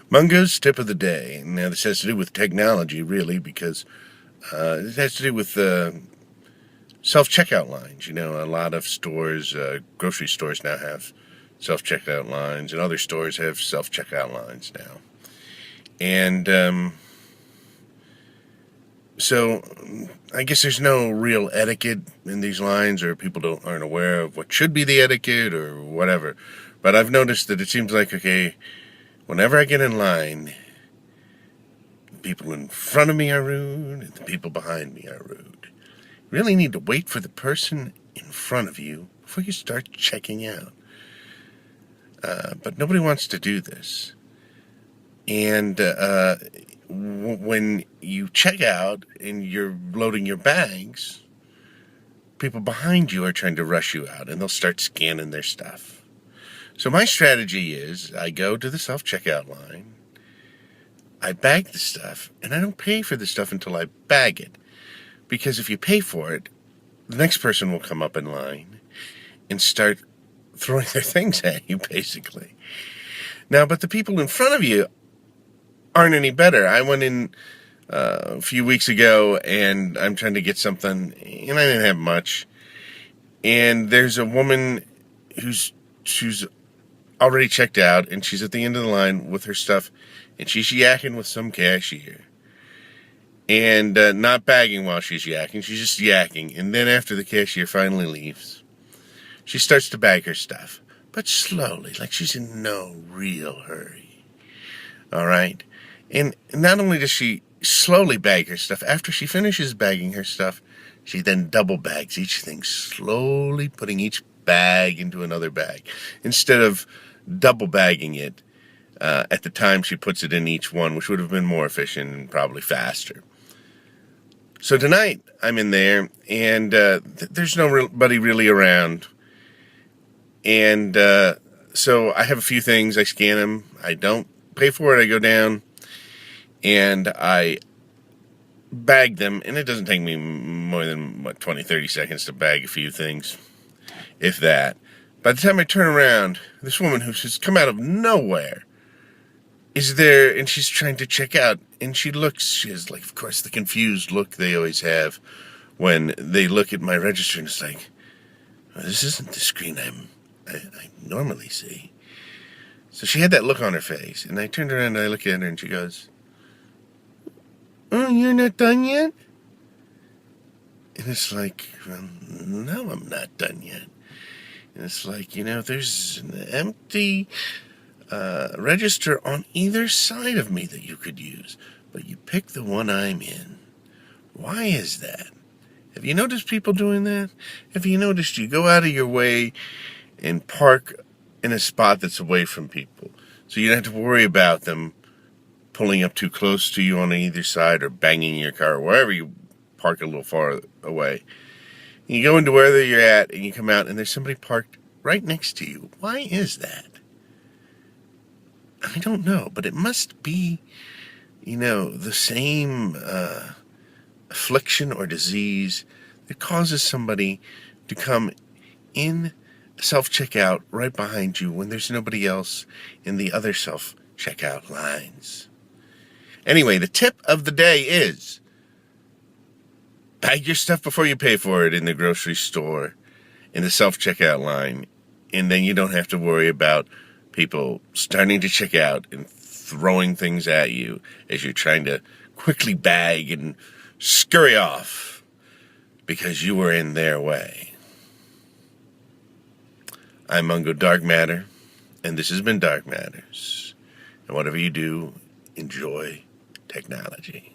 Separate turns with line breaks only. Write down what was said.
Mungo's tip of the day. Now, this has to do with technology, really, because it has to do with self-checkout lines. You know, a lot of stores, grocery stores now have self-checkout lines, and other stores have self-checkout lines now. And so I guess there's no real etiquette in these lines, or people aren't aware of what should be the etiquette or whatever. But I've noticed that it seems like, okay, whenever I get in line, the people in front of me are rude, and the people behind me are rude. You really need to wait for the person in front of you before you start checking out. But nobody wants to do this. And when you check out and you're loading your bags, people behind you are trying to rush you out, and they'll start scanning their stuff. So my strategy is I go to the self-checkout line, I bag the stuff, and I don't pay for the stuff until I bag it. Because if you pay for it, the next person will come up in line and start throwing their things at you, basically. Now, but the people in front of you aren't any better. I went in a few weeks ago, and I'm trying to get something, and I didn't have much. And there's a woman she's already checked out, and she's at the end of the line with her stuff, and she's yakking with some cashier. And not bagging while she's yakking, she's just yakking. And then after the cashier finally leaves, she starts to bag her stuff, but slowly, like she's in no real hurry. All right? And not only does she slowly bag her stuff, after she finishes bagging her stuff, she then double bags each thing, slowly putting each bag into another bag, instead of double bagging it at the time she puts it in each one, which would have been more efficient and probably faster. So tonight, I'm in there, and there's nobody really around. And so I have a few things. I scan them. I don't pay for it. I go down, and I bag them. And it doesn't take me more than, 20, 30 seconds to bag a few things, if that. By the time I turn around, this woman who's come out of nowhere is there, and she's trying to check out, and she has, like, of course, the confused look they always have when they look at my register, and it's like, well, this isn't the screen I normally see. So she had that look on her face, and I turned around and I look at her, and she goes, "Oh, you're not done yet?" And it's like, well, no, I'm not done yet. And it's like, there's an empty register on either side of me that you could use, but you pick the one I'm in. Why is that? Have you noticed people doing that? Have you noticed you go out of your way and park in a spot that's away from people, so you don't have to worry about them pulling up too close to you on either side or banging your car, wherever you park a little far away? And you go into wherever you're at, and you come out, and there's somebody parked right next to you. Why is that? I don't know, but it must be, the same affliction or disease that causes somebody to come in self-checkout right behind you when there's nobody else in the other self-checkout lines. Anyway, the tip of the day is bag your stuff before you pay for it in the grocery store, in the self-checkout line, and then you don't have to worry about people starting to check out and throwing things at you as you're trying to quickly bag and scurry off because you were in their way. I'm Mungo Darkmatter, and this has been Dark Matters. And whatever you do, enjoy technology.